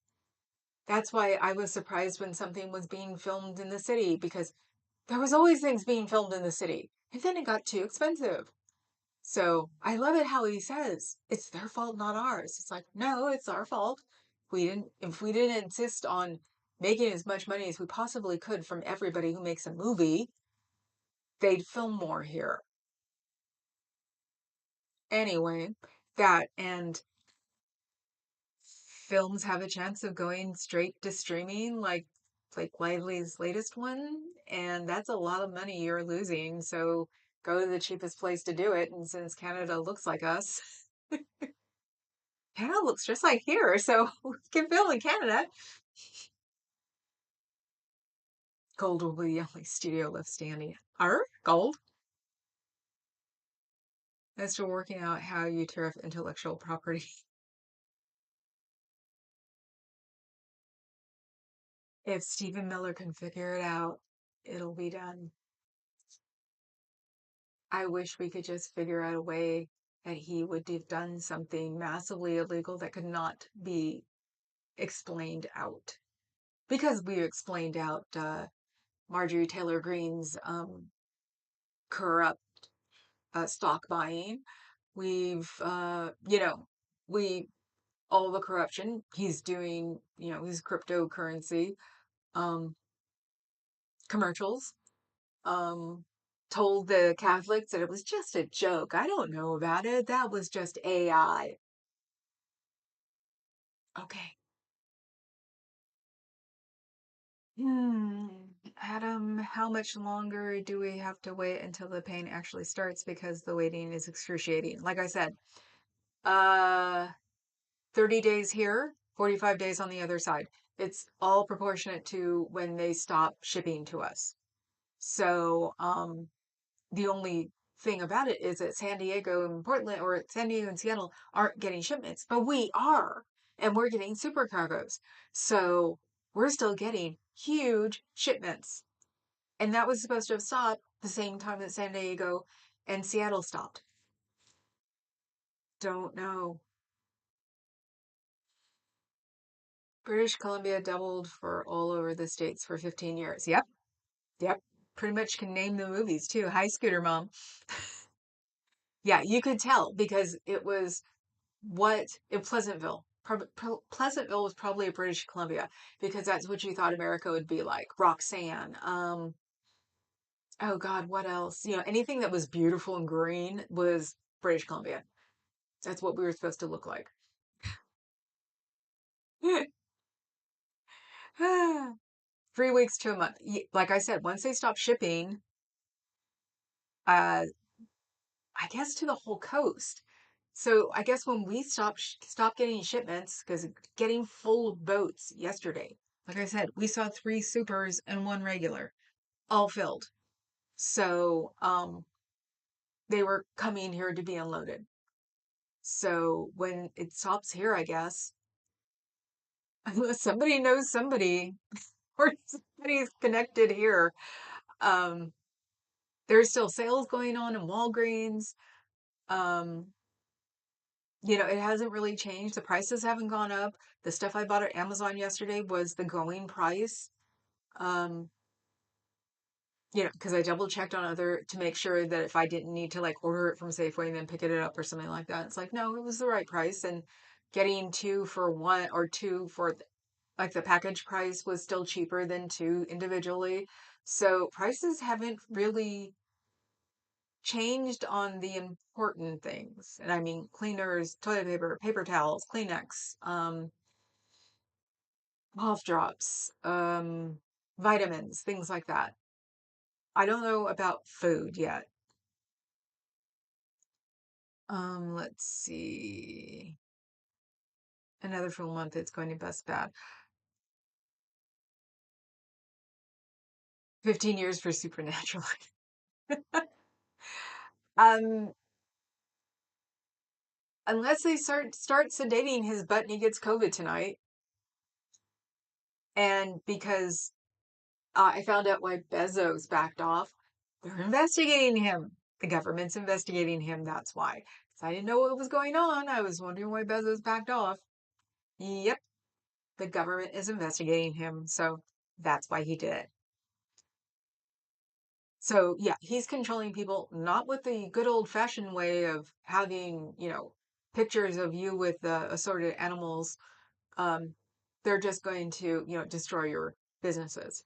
That's why I was surprised when something was being filmed in the city because there was always things being filmed in the city. And then it got too expensive. So I love it how he says it's their fault, not ours. It's like, no, it's our fault. If we didn't insist on making as much money as we possibly could from everybody who makes a movie, they'd film more here. Anyway, that and films have a chance of going straight to streaming, like Lively's latest one, and that's a lot of money you're losing. So go to the cheapest place to do it. And since Canada looks like us, Canada looks just like here, so we can film in Canada. Gold will be the only studio left standing. Gold. As to working out how you tariff intellectual property. If Stephen Miller can figure it out, it'll be done. I wish we could just figure out a way that he would have done something massively illegal that could not be explained out. Because we explained out Marjorie Taylor Greene's corrupt stock buying. We've, we, all the corruption he's doing, his cryptocurrency um, commercials. Um, told the Catholics that it was just a joke. I don't know about it. That was just AI. Okay. Hmm. Adam, how much longer do we have to wait until the pain actually starts? Because the waiting is excruciating. Like I said, uh, 30 days here, 45 days on the other side. It's all proportionate to when they stop shipping to us. So, the only thing about it is that San Diego and Portland or San Diego and Seattle aren't getting shipments, but we are, and we're getting supercargos. So we're still getting huge shipments. And that was supposed to have stopped the same time that San Diego and Seattle stopped. Don't know. British Columbia doubled for all over the states for 15 years. Yep. Yep. Pretty much can name the movies too. Hi, Scooter Mom. Yeah, you could tell because it was in Pleasantville. Pleasantville was probably a British Columbia because that's what you thought America would be like. Roxanne. Oh God, what else? Anything that was beautiful and green was British Columbia. That's what we were supposed to look like. 3 weeks to a month. Like I said, once they stop shipping, uh, I guess to the whole coast. So I guess when we stop getting shipments, because getting full boats yesterday, like I said, we saw 3 supers and one regular, all filled. So they were coming here to be unloaded. So when it stops here, I guess, unless somebody knows somebody or somebody's connected here, um, there's still sales going on in Walgreens. Um, it hasn't really changed. The prices haven't gone up. The stuff I bought at Amazon yesterday was the going price. Um, because I double checked on other to make sure that if I didn't need to like order it from Safeway and then pick it up or something like that. It's like, no, it was the right price. And getting two for one or two for like the package price was still cheaper than two individually. So prices haven't really changed on the important things. And I mean cleaners, toilet paper, paper towels, Kleenex, cough drops, vitamins, things like that. I don't know about food yet. Let's see. Another full month it's going to Best Bad. 15 years for Supernatural. Um, unless they start sedating his butt and he gets COVID tonight. And because I found out why Bezos backed off, they're investigating him. The government's investigating him. That's why. 'Cause I didn't know what was going on. I was wondering why Bezos backed off. Yep, the government is investigating him. So that's why he did it. So yeah, he's controlling people not with the good old fashioned way of having, pictures of you with assorted animals. Um, they're just going to, destroy your businesses.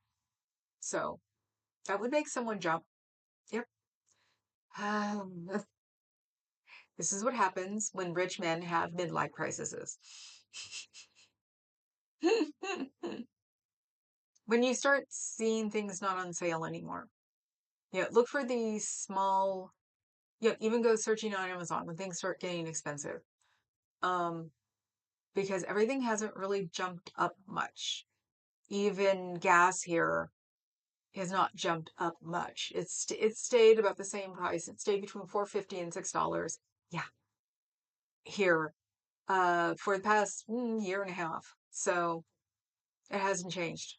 So that would make someone jump. Yep. Um, this is what happens when rich men have midlife crises. When you start seeing things not on sale anymore. Yeah, look for these small, even go searching on Amazon when things start getting expensive. Um, because everything hasn't really jumped up much. Even gas here has not jumped up much. It's stayed about the same price. It stayed between 4.50 and $6. Yeah, here for the past year and a half. So it hasn't changed.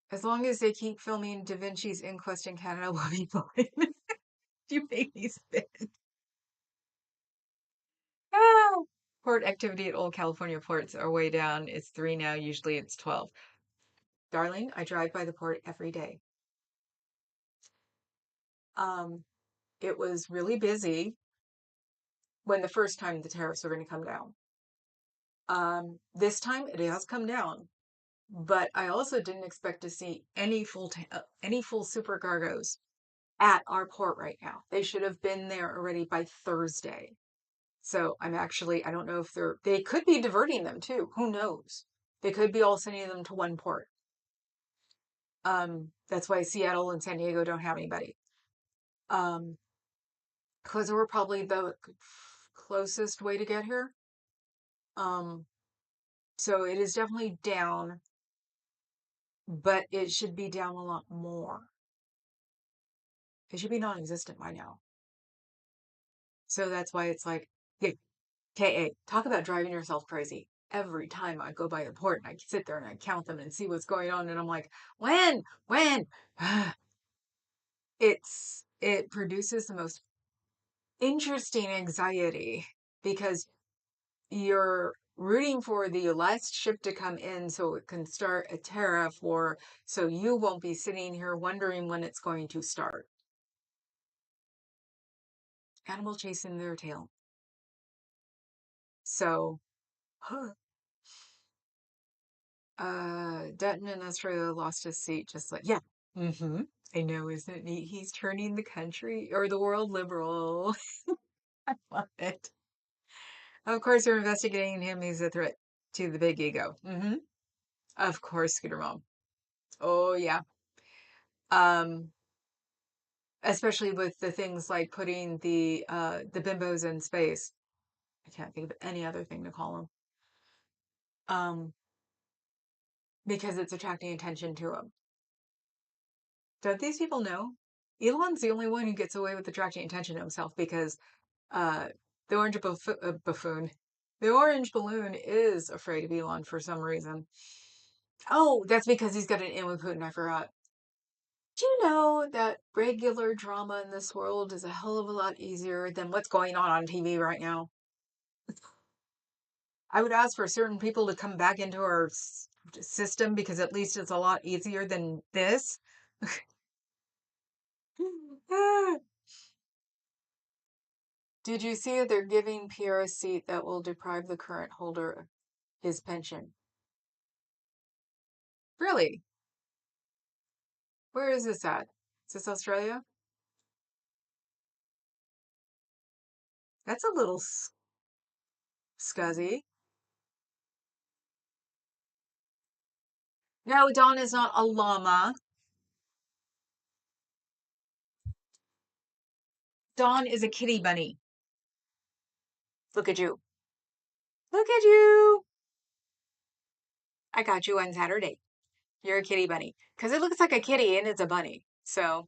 As long as they keep filming Da Vinci's Inquest in Canada, we'll be fine. You make me spit. Ah! Port activity at Old California ports are way down. It's 3 now. Usually it's 12. Darling, I drive by the port every day. Um, it was really busy when the first time the tariffs were going to come down. This time it has come down, but I also didn't expect to see any full supercargos at our port right now. They should have been there already by Thursday. So I don't know if they could be diverting them too. Who knows? They could be all sending them to one port. That's why Seattle and San Diego don't have anybody. Because we're probably the closest way to get here. Um, so it is definitely down, but it should be down a lot more. It should be non-existent by now. So that's why it's like, yeah, KA, talk about driving yourself crazy. Every time I go by the port and I sit there and I count them and see what's going on, and I'm like, when? It produces the most interesting anxiety because you're rooting for the last ship to come in so it can start a tariff war, so you won't be sitting here wondering when it's going to start. Animal chasing their tail. So, Dutton in Australia lost his seat just like, yeah, mm-hmm. I know, isn't it neat? He's turning the country or the world liberal. I love it. Of course, they're investigating him. He's a threat to the big ego. Mm-hmm. Of course, Scooter Mom. Oh, yeah. Um, especially with the things like putting the bimbos in space. I can't think of any other thing to call them. Because it's attracting attention to them. Don't these people know? Elon's the only one who gets away with attracting attention to himself because uh, the buffoon, the orange balloon is afraid of Elon for some reason. Oh, that's because he's got an in with Putin. I forgot. Do you know that regular drama in this world is a hell of a lot easier than what's going on TV right now? I would ask for certain people to come back into our system because at least it's a lot easier than this. Did you see that they're giving Pierre a seat that will deprive the current holder of his pension? Really? Where is this at? Is this Australia? That's a little scuzzy. No, Dawn is not a llama. Dawn is a kitty bunny. Look at you. Look at you. I got you on Saturday. You're a kitty bunny. Because it looks like a kitty and it's a bunny. So,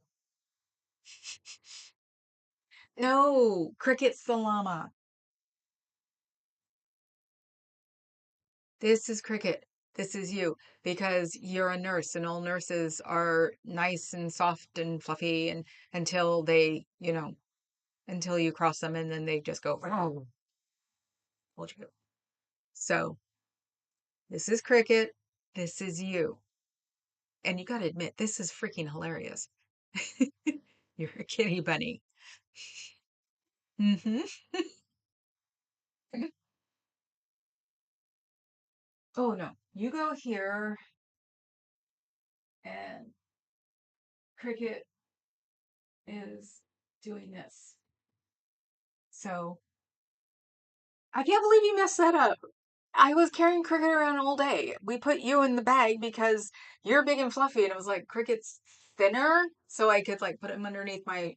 no, Cricket's the llama. This is Cricket. This is you. Because you're a nurse and all nurses are nice and soft and fluffy and until they, until you cross them and then they just go, oh, hold you. So, this is Cricket. This is you. And you got to admit, this is freaking hilarious. You're a kitty bunny. Hmm. Oh no, you go here and Cricket is doing this. So I can't believe you messed that up. I was carrying Cricket around all day. We put you in the bag because you're big and fluffy, and it was like Cricket's thinner, so I could like put him underneath my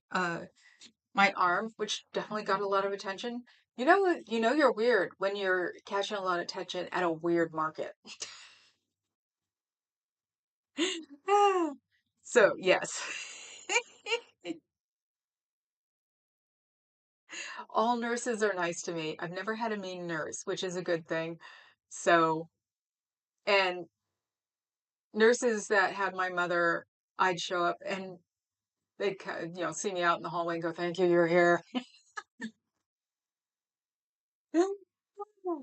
arm, which definitely got a lot of attention. You know you're weird when you're catching a lot of attention at a weird market. So yes. All nurses are nice to me. I've never had a mean nurse, which is a good thing. So, and nurses that had my mother, I'd show up and they'd see me out in the hallway and go, "Thank you, you're here."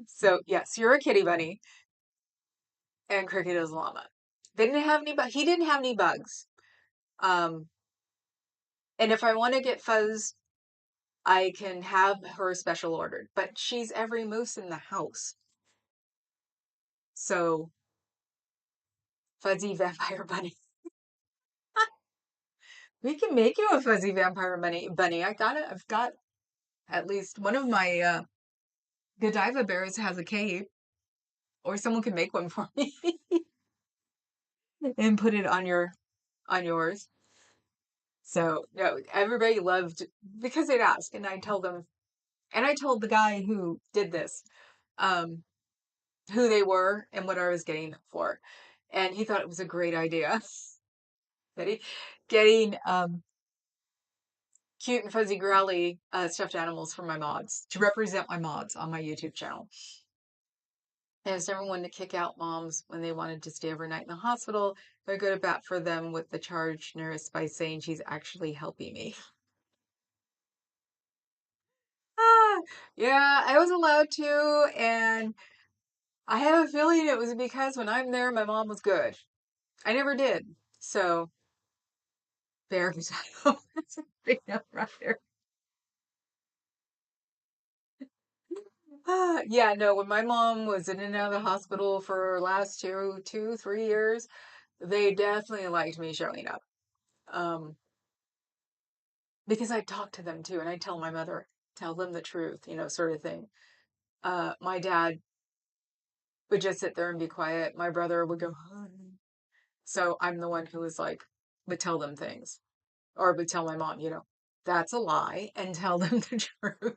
So yes, you're a kitty bunny, and Cricket is a llama. They didn't have any, but he didn't have any bugs. Um, and if I want to get Fuzz, I can have her special ordered, but she's every moose in the house. So Fuzzy Vampire Bunny. We can make you a fuzzy vampire bunny. I've got at least one of my Godiva bears has a cape, or someone can make one for me and put it on yours. So no, everybody loved because they'd ask, and I told them, and I told the guy who did this, um, who they were and what I was getting them for, and he thought it was a great idea. Getting cute and fuzzy growly stuffed animals for my mods to represent my mods on my YouTube channel. And as never one to kick out moms when they wanted to stay overnight in the hospital, I go to bat for them with the charge nurse by saying she's actually helping me. Ah, yeah, I was allowed to, and I have a feeling it was because when I'm there, my mom was good. I never did. So, there, that's a big number right there. Yeah, no, when my mom was in and out of the hospital for last 3 years, they definitely liked me showing up. Um, because I talk to them too, and I tell my mother, tell them the truth, sort of thing. My dad would just sit there and be quiet. My brother would go, "Huh." So I'm the one who was like, would tell them things, or would tell my mom, that's a lie, and tell them the truth.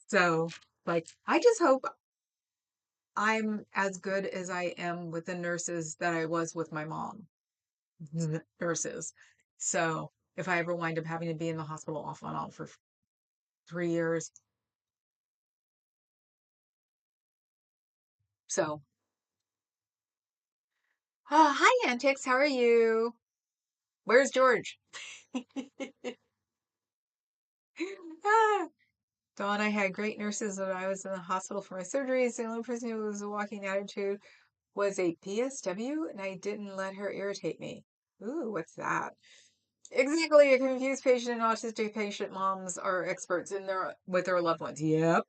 So, like, I just hope I'm as good as I am with the nurses that I was with my mom, nurses. So if I ever wind up having to be in the hospital off and on for 3 years. So, hi, Antics. How are you? Where's George? Ah, Dawn, I had great nurses when I was in the hospital for my surgeries. The only person who was a walking attitude was a PSW, and I didn't let her irritate me. Ooh, what's that? Exactly, a confused patient and autistic patient moms are experts in their with their loved ones. Yep.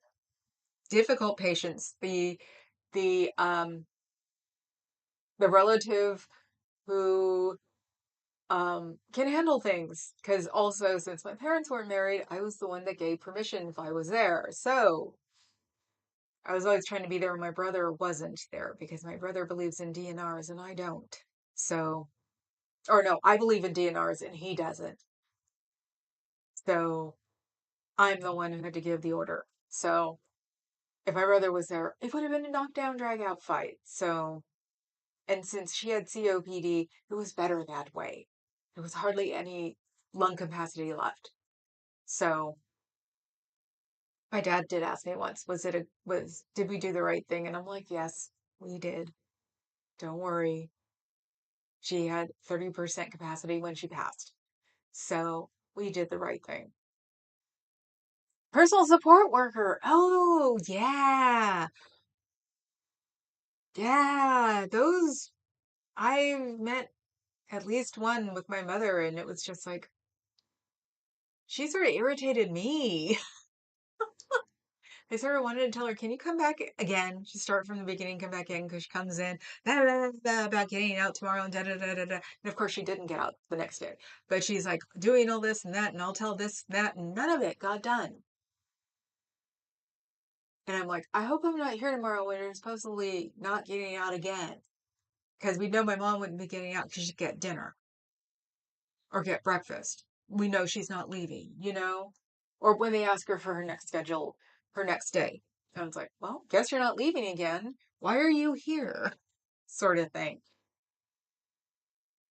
Difficult patients. The The relative who can handle things. Because also, since my parents weren't married, I was the one that gave permission if I was there. So I was always trying to be there when my brother wasn't there because my brother believes in DNRs and I don't. So, or no, I believe in DNRs and he doesn't. So I'm the one who had to give the order. So if my brother was there, it would have been a knockdown, drag out fight. So, and since she had COPD, it was better that way. There was hardly any lung capacity left. So my dad did ask me once, did we do the right thing? And I'm like, yes, we did. Don't worry. She had 30% capacity when she passed. So we did the right thing. Personal support worker. Oh, yeah. Yeah. Those, I met at least one with my mother, and it was just like, she sort of irritated me. I sort of wanted to tell her, can you come back again? Just start from the beginning, come back in because she comes in blah, blah, blah, about getting out tomorrow and da da da da da. And of course, she didn't get out the next day. But she's like doing all this and that, and I'll tell this, that, and none of it got done. And I'm like, I hope I'm not here tomorrow when you're supposedly not getting out again. Because we know my mom wouldn't be getting out because she'd get dinner or get breakfast. We know she's not leaving, you know? Or when they ask her for her next schedule, her next day. And I was like, well, guess you're not leaving again. Why are you here? Sort of thing.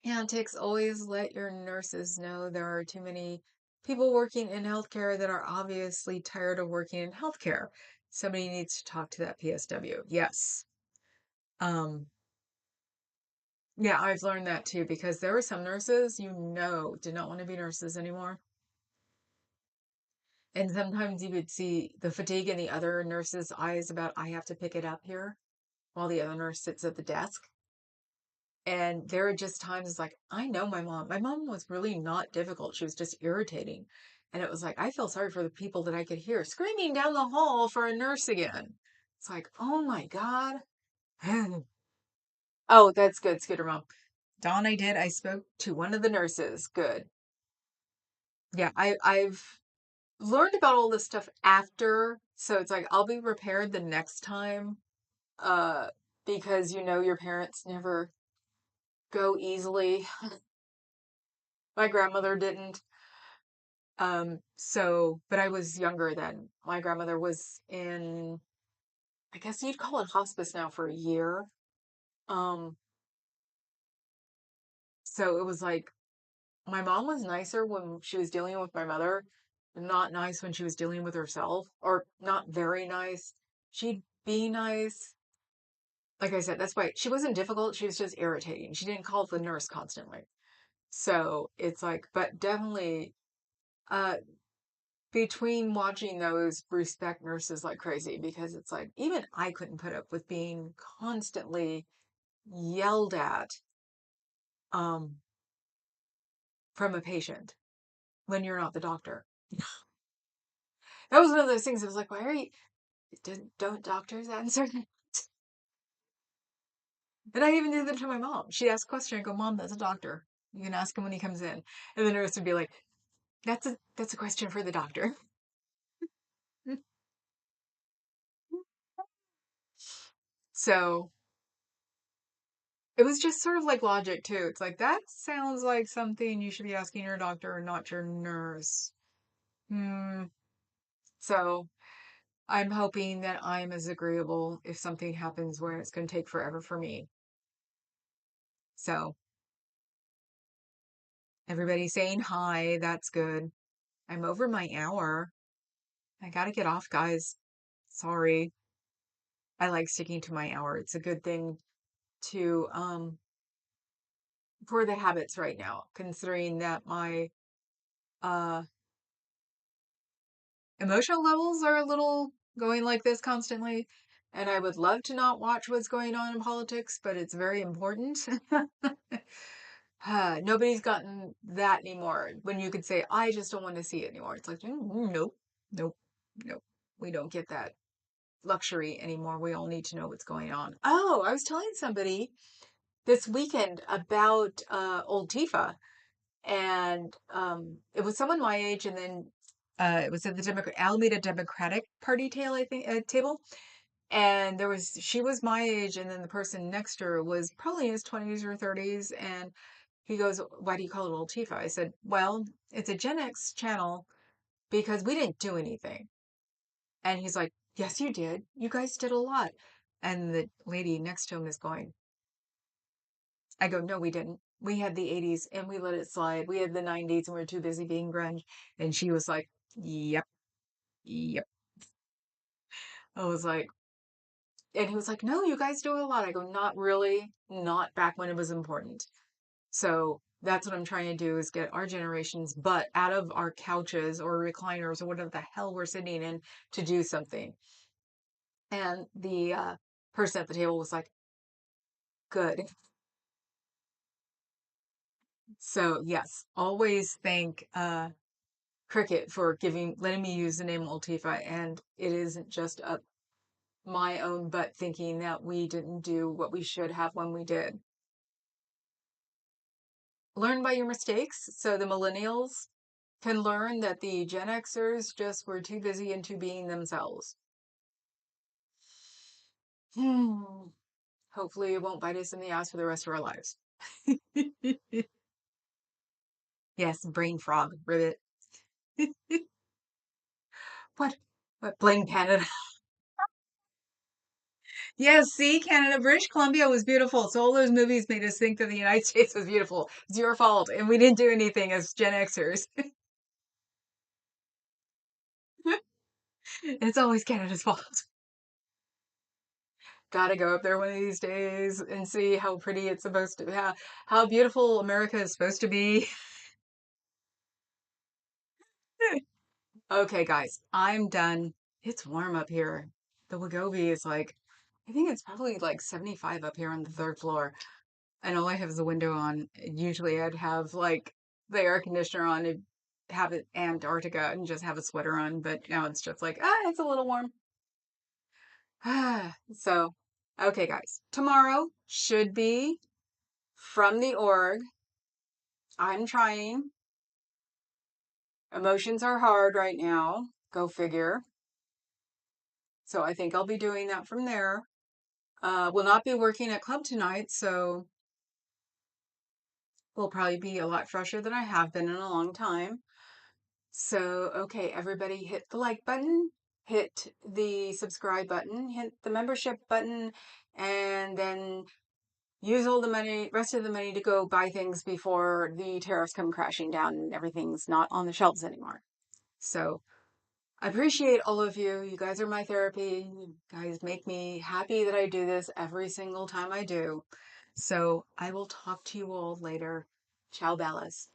Antics, always let your nurses know there are too many people working in healthcare that are obviously tired of working in healthcare. Somebody needs to talk to that PSW. Yes. Um, yeah, I've learned that too because there were some nurses, did not want to be nurses anymore. And sometimes you would see the fatigue in the other nurse's eyes about, I have to pick it up here while the other nurse sits at the desk. And there are just times it's like, I know my mom. My mom was really not difficult. She was just irritating. And it was like, I feel sorry for the people that I could hear screaming down the hall for a nurse again. It's like, oh my God. Oh, that's good, Scooter Mom. Dawn, I did. I spoke to one of the nurses. Good. Yeah, I've learned about all this stuff after. So it's like, I'll be prepared the next time. Uh, because your parents never go easily. My grandmother didn't. But I was younger then. My grandmother was in, I guess you'd call it hospice now for a year. Um, so it was like my mom was nicer when she was dealing with my mother, not nice when she was dealing with herself, or not very nice. She'd be nice. Like I said, that's why she wasn't difficult. She was just irritating. She didn't call the nurse constantly. So it's like, but definitely, uh, between watching those, respect nurses like crazy because it's like even I couldn't put up with being constantly yelled at um from a patient when you're not the doctor. That was one of those things. I was like, why are you? Don't doctors answer? And I even did that to my mom. She'd ask a question. I go, Mom, that's a doctor. You can ask him when he comes in. And the nurse would be like, that's a question for the doctor. So it was just sort of like logic too. It's like that sounds like something you should be asking your doctor and not your nurse. Hmm. So I'm hoping that I'm as agreeable if something happens where it's going to take forever for me. So everybody saying hi. That's good. I'm over my hour. I gotta get off, guys. Sorry. I like sticking to my hour. It's a good thing to for the habits right now, considering that my uh emotional levels are a little going like this constantly. And I would love to not watch what's going on in politics, but it's very important. Nobody's gotten that anymore. When you could say, I just don't want to see it anymore. It's like, nope, nope, nope. We don't get that luxury anymore. We all need to know what's going on. Oh, I was telling somebody this weekend about old Tifa, and it was someone my age, and then it was at the Alameda Democratic Party table, and she was my age, and then the person next to her was probably in his 20s or 30s, and he goes, "Why do you call it old Tifa?" I said, "Well, it's a Gen X channel because we didn't do anything." And he's like, "Yes, you did. You guys did a lot." And the lady next to him is going, I go, "No, we didn't. We had the 80s and we let it slide. We had the 90s and we were too busy being grunge." And she was like, "Yep, yep." I was like, and he was like, "No, you guys do a lot." I go, "Not really. Not back when it was important." So that's what I'm trying to do is get our generation's butt out of our couches or recliners or whatever the hell we're sitting in to do something. And the person at the table was like, "Good." So yes, always thank Cricket for letting me use the name Ultifa, and it isn't just up my own butt thinking that we didn't do what we should have when we did. Learn by your mistakes so the millennials can learn that the Gen Xers just were too busy into being themselves. Hmm. Hopefully it won't bite us in the ass for the rest of our lives. Yes, brain frog, ribbit. What? What? Blame Canada. Yes, see, Canada, British Columbia was beautiful. So all those movies made us think that the United States was beautiful. It's your fault. And we didn't do anything as Gen Xers. It's always Canada's fault. Gotta go up there one of these days and see how pretty it's supposed to be, how beautiful America is supposed to be. Okay, guys, I'm done. It's warm up here. The Wegovy is like, I think it's probably like 75 up here on the third floor. And all I have is the window on. Usually I'd have like the air conditioner on and have it Antarctica and just have a sweater on, but now it's just like, it's a little warm. So, okay, guys, tomorrow should be from the org. I'm trying. Emotions are hard right now. Go figure. So I think I'll be doing that from there. Will not be working at club tonight, so will probably be a lot fresher than I have been in a long time. So, okay, everybody hit the like button, hit the subscribe button, hit the membership button, and then use all the money, rest of the money to go buy things before the tariffs come crashing down and everything's not on the shelves anymore. So, I appreciate all of you. You guys are my therapy. You guys make me happy that I do this every single time I do. So, I will talk to you all later. Ciao, Bellas.